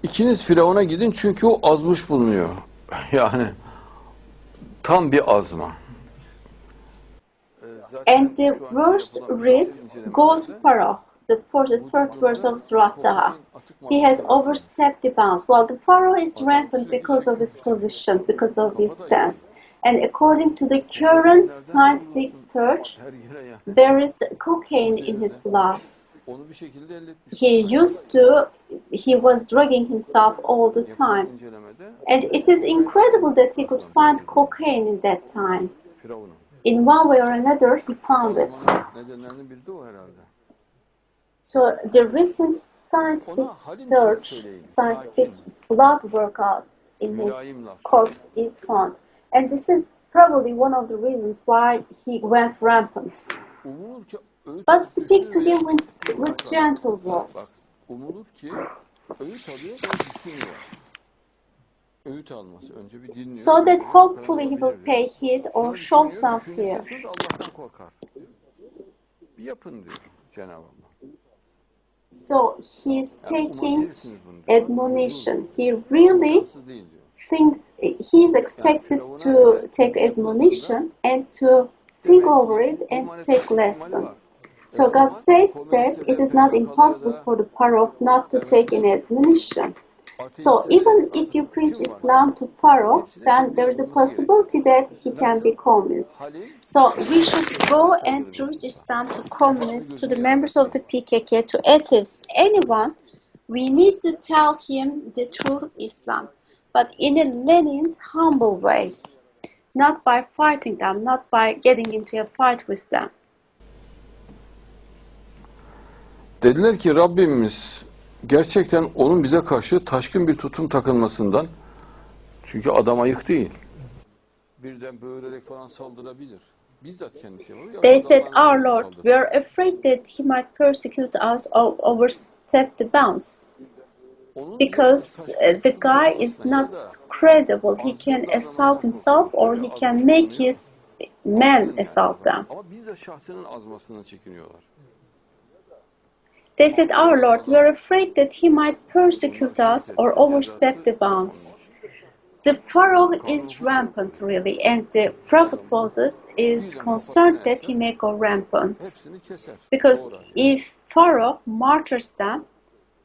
İkiniz Firavun'a gidin çünkü o azmış bulunuyor. Yani tam bir azma. And the verse reads, Go to Pharaoh, the third verse of Surah Taha. He has overstepped the bounds. Well, the Pharaoh is rampant because of his position, because of his stance. And according to the current scientific search, there is cocaine in his blood. He was drugging himself all the time. And it is incredible that he could find cocaine in that time. In one way or another, he found it. So the recent scientific search, scientific blood workouts in his corpse is found. And this is probably one of the reasons why he went rampant. But speak to him with gentle words. So that hopefully he will pay heed or show some fear. So he's taking admonition. He really thinks he is expected to take admonition and to think over it and to take lesson. So God says that it is not impossible for the Pharaoh not to take an admonition. So even if you preach Islam to Pharaoh, then there is a possibility that he can be communist. So we should go and preach Islam to communists, to the members of the PKK, to atheists, anyone. We need to tell him the true Islam, but in a lenient, humble way, not by fighting them, not by getting into a fight with them. Dediler ki Rabbimiz gerçekten onun bize karşı taşkın bir tutum takınmasından, çünkü adam ayık değil. Birden böğürerek falan saldırabilir. Bizzat kendisi yapıyor. They said, Our Lord, we are afraid that he might persecute us or overstep the bounds. Because the guy is not credible. He can assault himself or he can make his men assault them. Ama bizzat şahsının azmasından çekiniyorlar. They said, Our Lord, we are afraid that he might persecute us or overstep the bounds. The Pharaoh is rampant, really, and the Prophet Moses is concerned that he may go rampant. Because if Pharaoh martyrs them,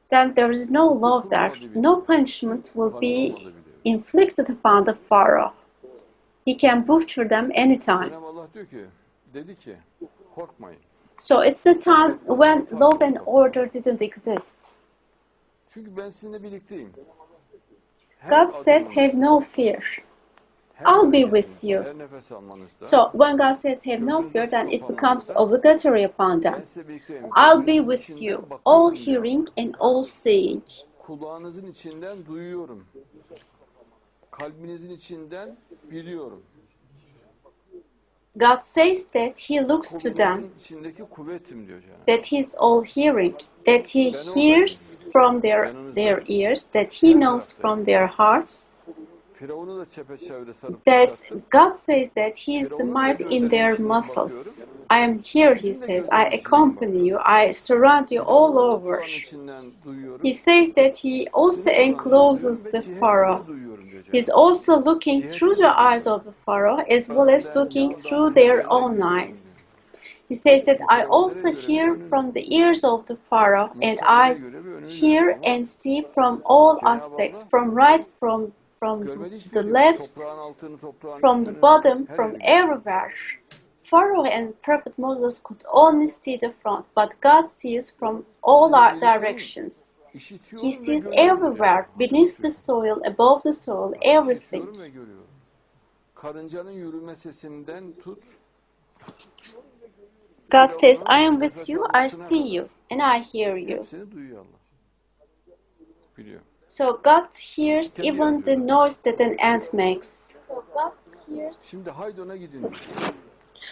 then there is no love there. No punishment will be inflicted upon the Pharaoh. He can butcher them anytime. So it's a time when law and order didn't exist. God said, have no fear. I'll be with you. So when God says have no fear, then it becomes obligatory upon them. I'll be with you, all hearing and all seeing. Kulağınızın içinden duyuyorum. Kalbinizin içinden biliyorum. God says that he looks to them, that he is all hearing, that he hears from their ears, that he knows from their hearts, that God says that he is the might in their muscles. I am here, he says, I accompany you, I surround you all over. He says that he also encloses the Pharaoh. He's also looking through the eyes of the Pharaoh as well as looking through their own eyes. He says that I also hear from the ears of the Pharaoh, and I hear and see from all aspects, from right, from the left, from the bottom, from everywhere. Pharaoh and Prophet Moses could only see the front, but God sees from all our directions. He sees everywhere, beneath the soil, above the soil, everything. God says, I am with you, I see you, and I hear you. So God hears even the noise that an ant makes.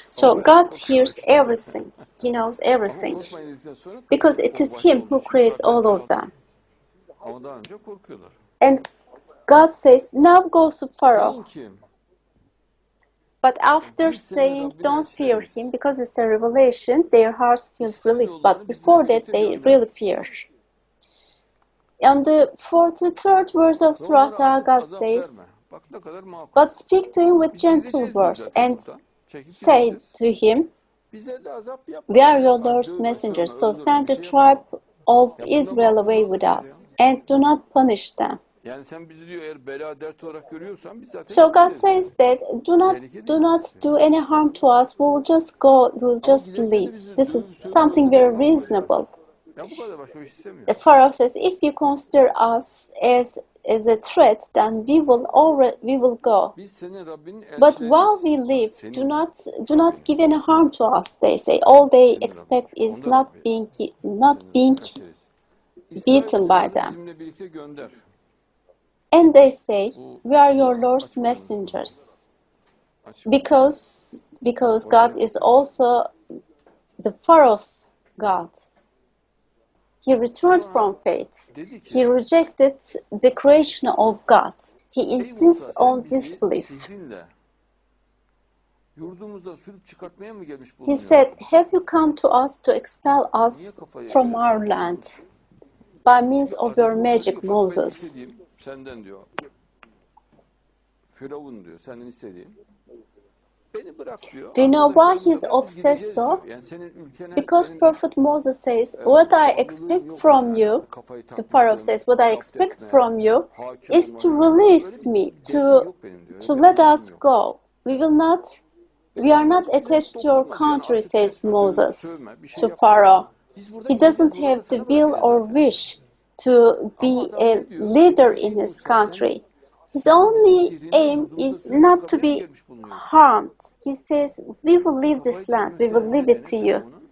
So God hears everything. He knows everything. Because it is Him who creates all of them. And God says, now go to Pharaoh. But after saying, don't fear him, because it's a revelation, their hearts feel relief. But before that, they really fear. On the 43rd verse of Ve Surah onlara Taha, artık God azap says, verme. Bak ne kadar makul. but speak to him with Biz gentle gideceğiz diyor words zaten and buradan. Çekip say gideceğiz. to him, Bize de azap yapma we are diyor. your Ha, Lord's dövme, messengers, sövme, so öldürme send bir the şey yapma. tribe of Ya bunda Israel makul away olan with odur us, ya. and do not punish them. Yani sen bizi diyor eğer bela dert olarak görüyorsan biz zaten So God gideceğiz diyor. says that Tehlike do değil not diyor. do any harm to us. We will just go. We will Ama just giderken de leave. bizi This dövüp is sövüp something very öldürmeye kalkıyor diyor. reasonable. Ya bu kadar başka bir şey istemiyor. The Pharaoh says, if you consider us as a threat, then we will go. Biz senin Rabbinin But while elçileriyiz. we Bak, live, senin do not Rabbinin. give any harm to us. They say all they Senin expect Rabbin. is Onda Rabbi. not Senin being elçileriyiz. beaten by İsrailoğullarını them. bizimle birlikte gönder. And they say, Bu we are your ya, Lord's açık olanı bunu. messengers, Açık. because Orada God is also the Pharaoh's God. He returned sonra from faith. dedi He ki rejected the creation of God. He ey insists Musa on sen bizi disbelief. sihrinle yurdumuzda sürüp çıkartmaya mı gelmiş He said, bulunuyorsun? have you come to us to expel Niye us kafayı from öyle our takıyor biliyor land musun? by means Çünkü of Hazreti your Musa diyor magic, ki bak benim Moses? istediğim senden diyor. Firavun diyor senden istediğim. Beni bırak diyor. Do you know why he's Arkadaşlarımızla ben biz obsessed gideceğiz so? diyor. Yani senin ülkene Because benim Prophet Moses says, what I bağlılığım expect yok diyor. from Yani you, kafayı the Pharaoh takmışlığım, says, what I zapt expect etme, from you hakim is olma to filan. Öyle release bir me, devrin yok benim diyor. Öyle bir let amacım us yok. go. We are not Bize attached to your dokunma diyor. Yani country, asıp says kesme, dövüp Moses sövme, bir şey to yapma diyor. Pharaoh. Biz buradan He doesn't gideceğiz. Buraları have the sana will bırakacağız or zaten diyor. wish to Ama be adam a ne diyor? leader Diyor ki in ey his Musa country. His sen bizi only sihrinle aim yurdumuza is sürüp not to çıkarmaya mı be gelmiş bulunuyorsun? harmed. He says, we will leave Kafayı this land, we takmışlar will leave it nedeni to you. Firavun'un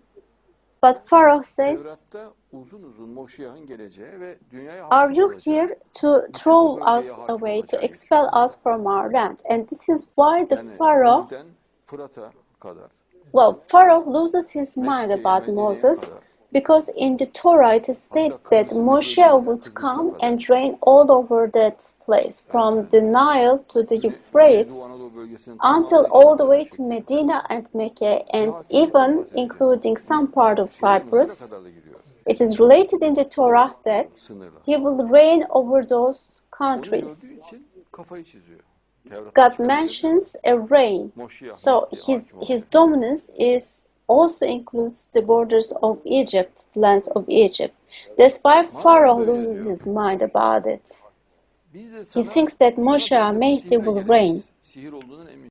But Pharaoh says, Tevrat'ta uzun uzun Moşiyah'ın geleceği ve dünyaya are hakim you olacağı, here to bütün o throw bölgeye us hakim away, to olacağı expel geçiyor. us from our land? And this is why the Yani Pharaoh, Nil'den Fırat'a kadar, Pharaoh loses his mind Mekke'ye, about Medine'ye Moses kadar, because in the Torah it is hatta stated that Kıbrıs'ın bir Moshe bölümüne, would Kıbrıs'a come kadar, and reign all over that place, evet, from evet. the Nile to the Güneydoğu Euphrates, Anadolu bölgesinin until tamamını içine all the alacak way to şekilde Medina and Mecca, bir and hakimiyetten even bahsedecek. including some part of Şöyle Mısır'a Cyprus. kadar da gidiyor. It is related in the Torah O that sınırlar. he will reign over those Onu gördüğü countries. için kafayı çiziyor. Tevrat'ta God açık açık yazıyor. mentions a reign, Moşiyah, so Mehdi hakim his olacak. dominance is also includes the borders of Egypt, the lands of Egypt. That's why Madem Pharaoh böyle loses diyor, his mind about it. biz de He sana thinks that buna Moshe benzer bir Mehdi sihirle will reign. geleceğiz. Sihir olduğundan emin.